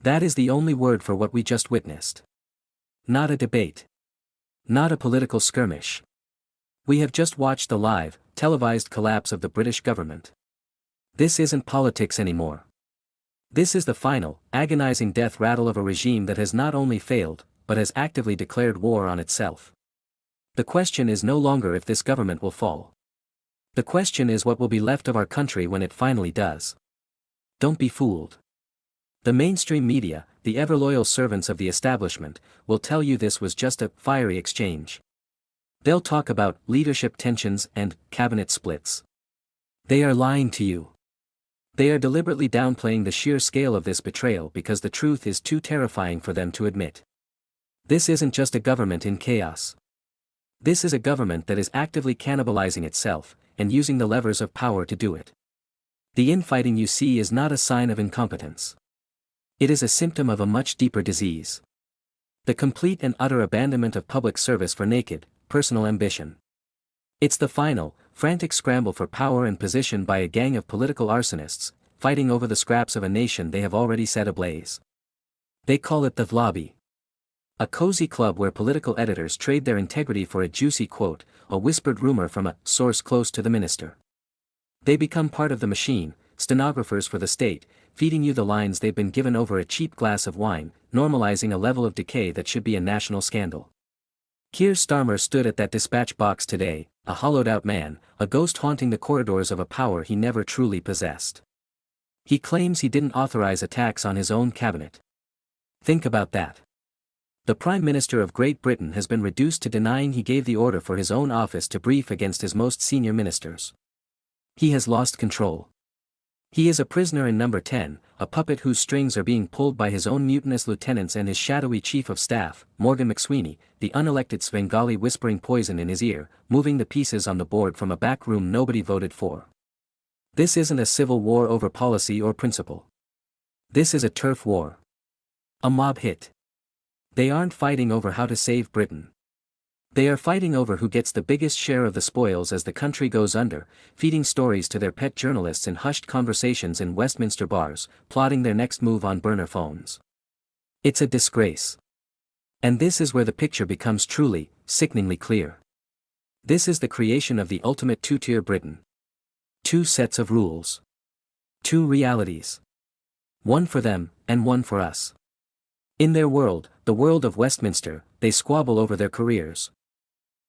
That is the only word for what we just witnessed. Not a debate. Not a political skirmish. We have just watched the live, televised collapse of the British government. This isn't politics anymore. This is the final, agonizing death rattle of a regime that has not only failed, but has actively declared war on itself. The question is no longer if this government will fall. The question is what will be left of our country when it finally does. Don't be fooled. The mainstream media, the ever-loyal servants of the establishment, will tell you this was just a fiery exchange. They'll talk about leadership tensions and cabinet splits. They are lying to you. They are deliberately downplaying the sheer scale of this betrayal because the truth is too terrifying for them to admit. This isn't just a government in chaos. This is a government that is actively cannibalizing itself, and using the levers of power to do it. The infighting you see is not a sign of incompetence. It is a symptom of a much deeper disease. The complete and utter abandonment of public service for naked, personal ambition. It's the final, frantic scramble for power and position by a gang of political arsonists, fighting over the scraps of a nation they have already set ablaze. They call it the lobby. A cozy club where political editors trade their integrity for a juicy quote, a whispered rumor from a source close to the minister. They become part of the machine, stenographers for the state, feeding you the lines they've been given over a cheap glass of wine, normalizing a level of decay that should be a national scandal. Keir Starmer stood at that dispatch box today, a hollowed-out man, a ghost haunting the corridors of a power he never truly possessed. He claims he didn't authorize attacks on his own cabinet. Think about that. The Prime Minister of Great Britain has been reduced to denying he gave the order for his own office to brief against his most senior ministers. He has lost control. He is a prisoner in number 10, a puppet whose strings are being pulled by his own mutinous lieutenants and his shadowy chief of staff, Morgan McSweeney, the unelected Svengali whispering poison in his ear, moving the pieces on the board from a back room nobody voted for. This isn't a civil war over policy or principle. This is a turf war. A mob hit. They aren't fighting over how to save Britain. They are fighting over who gets the biggest share of the spoils as the country goes under, feeding stories to their pet journalists in hushed conversations in Westminster bars, plotting their next move on burner phones. It's a disgrace. And this is where the picture becomes truly, sickeningly clear. This is the creation of the ultimate two-tier Britain. Two sets of rules. Two realities. One for them, and one for us. In their world, the world of Westminster, they squabble over their careers.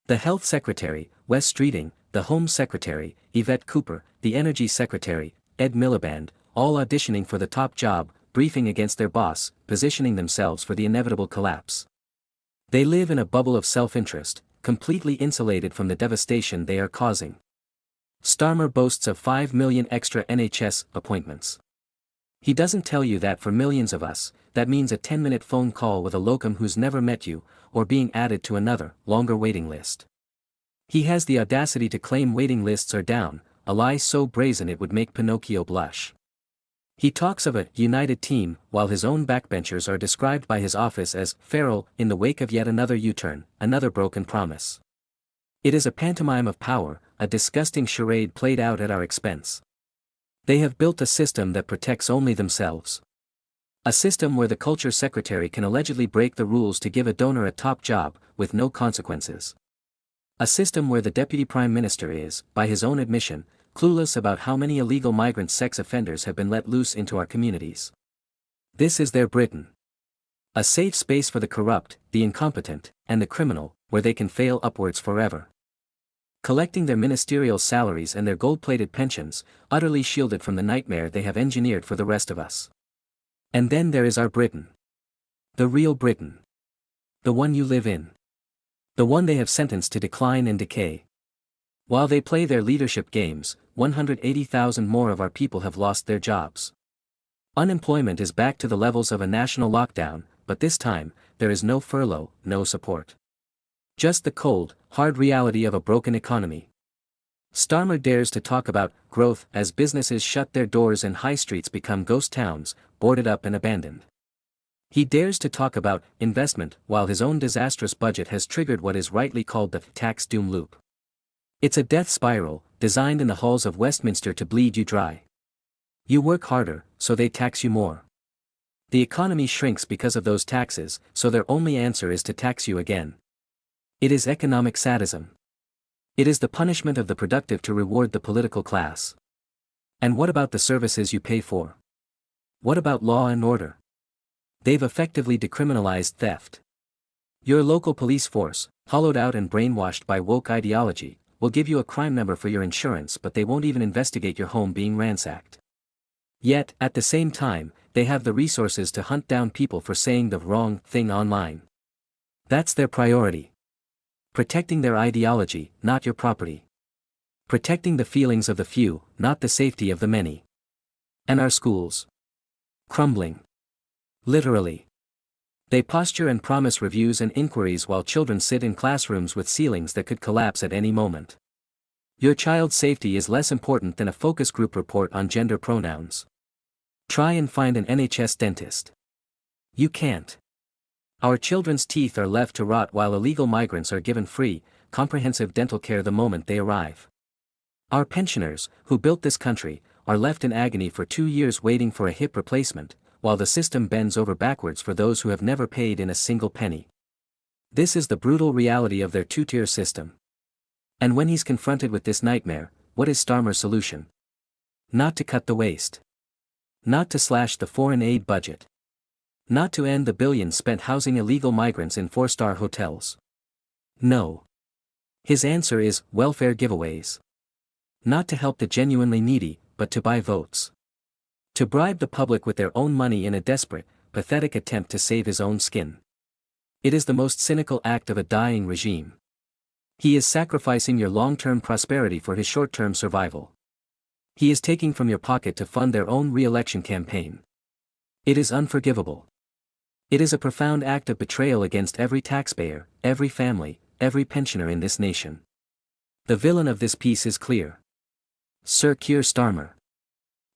The Health Secretary, Wes Streeting, the Home Secretary, Yvette Cooper, the Energy Secretary, Ed Miliband, all auditioning for the top job, briefing against their boss, positioning themselves for the inevitable collapse. They live in a bubble of self-interest, completely insulated from the devastation they are causing. Starmer boasts of 5 million extra NHS appointments. He doesn't tell you that for millions of us, that means a 10-minute phone call with a locum who's never met you, or being added to another, longer waiting list. He has the audacity to claim waiting lists are down, a lie so brazen it would make Pinocchio blush. He talks of a united team, while his own backbenchers are described by his office as feral in the wake of yet another U-turn, another broken promise. It is a pantomime of power, a disgusting charade played out at our expense. They have built a system that protects only themselves. A system where the culture secretary can allegedly break the rules to give a donor a top job, with no consequences. A system where the deputy prime minister is, by his own admission, clueless about how many illegal migrant sex offenders have been let loose into our communities. This is their Britain. A safe space for the corrupt, the incompetent, and the criminal, where they can fail upwards forever. Collecting their ministerial salaries and their gold-plated pensions, utterly shielded from the nightmare they have engineered for the rest of us. And then there is our Britain. The real Britain. The one you live in. The one they have sentenced to decline and decay. While they play their leadership games, 180,000 more of our people have lost their jobs. Unemployment is back to the levels of a national lockdown, but this time, there is no furlough, no support. Just the cold, hard reality of a broken economy. Starmer dares to talk about growth as businesses shut their doors and high streets become ghost towns, boarded up and abandoned. He dares to talk about investment while his own disastrous budget has triggered what is rightly called the tax doom loop. It's a death spiral, designed in the halls of Westminster to bleed you dry. You work harder, so they tax you more. The economy shrinks because of those taxes, so their only answer is to tax you again. It is economic sadism. It is the punishment of the productive to reward the political class. And what about the services you pay for? What about law and order? They've effectively decriminalized theft. Your local police force, hollowed out and brainwashed by woke ideology, will give you a crime number for your insurance, but they won't even investigate your home being ransacked. Yet, at the same time, they have the resources to hunt down people for saying the wrong thing online. That's their priority. Protecting their ideology, not your property. Protecting the feelings of the few, not the safety of the many. And our schools? Crumbling. Literally. They posture and promise reviews and inquiries while children sit in classrooms with ceilings that could collapse at any moment. Your child's safety is less important than a focus group report on gender pronouns. Try and find an NHS dentist. You can't. Our children's teeth are left to rot while illegal migrants are given free, comprehensive dental care the moment they arrive. Our pensioners, who built this country, are left in agony for 2 years waiting for a hip replacement, while the system bends over backwards for those who have never paid in a single penny. This is the brutal reality of their two-tier system. And when he's confronted with this nightmare, what is Starmer's solution? Not to cut the waste. Not to slash the foreign aid budget. Not to end the billions spent housing illegal migrants in 4-star hotels. No. His answer is welfare giveaways. Not to help the genuinely needy, but to buy votes. To bribe the public with their own money in a desperate, pathetic attempt to save his own skin. It is the most cynical act of a dying regime. He is sacrificing your long-term prosperity for his short-term survival. He is taking from your pocket to fund their own re-election campaign. It is unforgivable. It is a profound act of betrayal against every taxpayer, every family, every pensioner in this nation. The villain of this piece is clear. Sir Keir Starmer.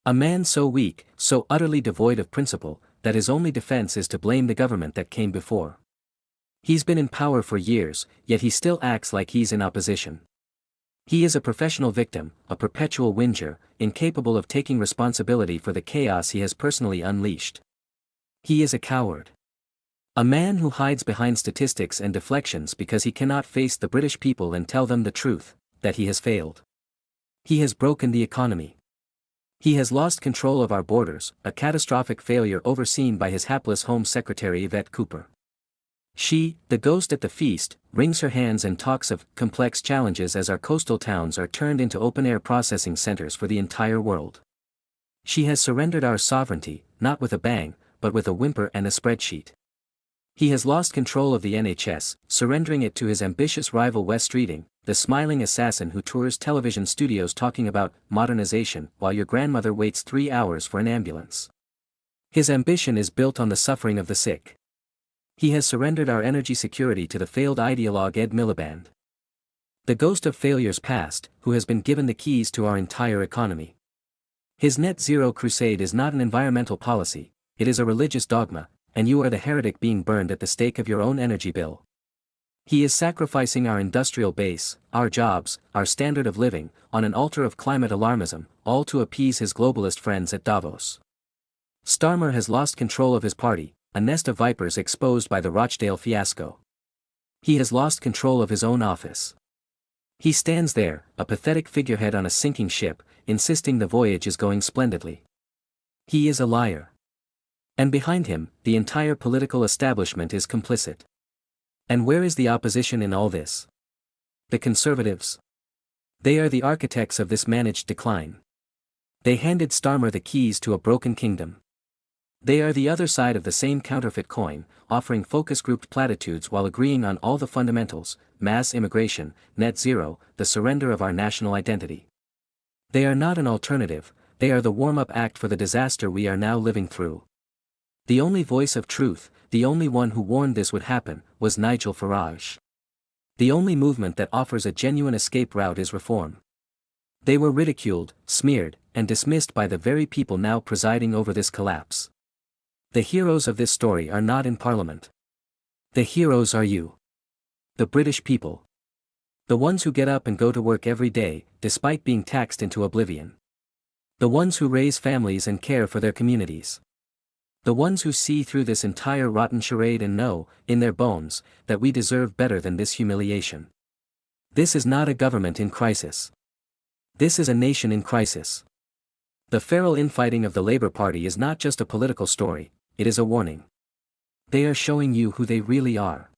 A man so weak, so utterly devoid of principle, that his only defense is to blame the government that came before. He's been in power for years, yet he still acts like he's in opposition. He is a professional victim, a perpetual whinger, incapable of taking responsibility for the chaos he has personally unleashed. He is a coward. A man who hides behind statistics and deflections because he cannot face the British people and tell them the truth, that he has failed. He has broken the economy. He has lost control of our borders, a catastrophic failure overseen by his hapless Home Secretary Yvette Cooper. She, the ghost at the feast, wrings her hands and talks of complex challenges as our coastal towns are turned into open-air processing centers for the entire world. She has surrendered our sovereignty, not with a bang, but with a whimper and a spreadsheet. He has lost control of the NHS, surrendering it to his ambitious rival West Streeting, the smiling assassin who tours television studios talking about modernization while your grandmother waits 3 hours for an ambulance. His ambition is built on the suffering of the sick. He has surrendered our energy security to the failed ideologue Ed Miliband. The ghost of failures past, who has been given the keys to our entire economy. His net zero crusade is not an environmental policy, it is a religious dogma, and you are the heretic being burned at the stake of your own energy bill. He is sacrificing our industrial base, our jobs, our standard of living, on an altar of climate alarmism, all to appease his globalist friends at Davos. Starmer has lost control of his party, a nest of vipers exposed by the Rochdale fiasco. He has lost control of his own office. He stands there, a pathetic figurehead on a sinking ship, insisting the voyage is going splendidly. He is a liar. And behind him, the entire political establishment is complicit. And where is the opposition in all this? The Conservatives. They are the architects of this managed decline. They handed Starmer the keys to a broken kingdom. They are the other side of the same counterfeit coin, offering focus-grouped platitudes while agreeing on all the fundamentals: mass immigration, net zero, the surrender of our national identity. They are not an alternative, they are the warm-up act for the disaster we are now living through. The only voice of truth, the only one who warned this would happen, was Nigel Farage. The only movement that offers a genuine escape route is reform. They were ridiculed, smeared, and dismissed by the very people now presiding over this collapse. The heroes of this story are not in Parliament. The heroes are you. The British people. The ones who get up and go to work every day, despite being taxed into oblivion. The ones who raise families and care for their communities. The ones who see through this entire rotten charade and know, in their bones, that we deserve better than this humiliation. This is not a government in crisis. This is a nation in crisis. The feral infighting of the Labour Party is not just a political story, it is a warning. They are showing you who they really are.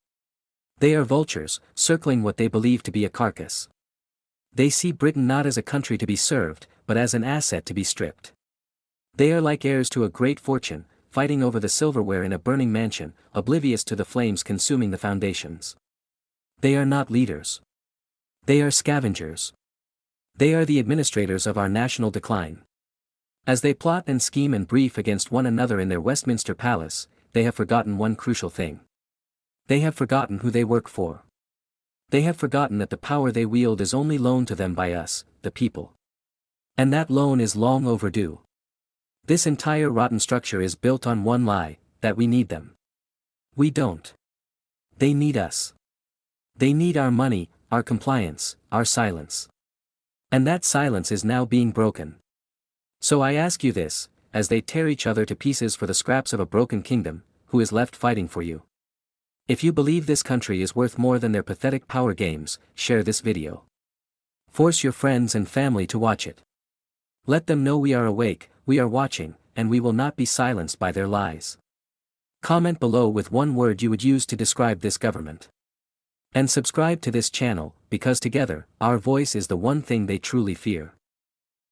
They are vultures, circling what they believe to be a carcass. They see Britain not as a country to be served, but as an asset to be stripped. They are like heirs to a great fortune, fighting over the silverware in a burning mansion, oblivious to the flames consuming the foundations. They are not leaders. They are scavengers. They are the administrators of our national decline. As they plot and scheme and brief against one another in their Westminster palace, they have forgotten one crucial thing. They have forgotten who they work for. They have forgotten that the power they wield is only loaned to them by us, the people. And that loan is long overdue. This entire rotten structure is built on one lie, that we need them. We don't. They need us. They need our money, our compliance, our silence. And that silence is now being broken. So I ask you this, as they tear each other to pieces for the scraps of a broken kingdom, who is left fighting for you? If you believe this country is worth more than their pathetic power games, share this video. Force your friends and family to watch it. Let them know we are awake, we are watching, and we will not be silenced by their lies. Comment below with one word you would use to describe this government. And subscribe to this channel, because together, our voice is the one thing they truly fear.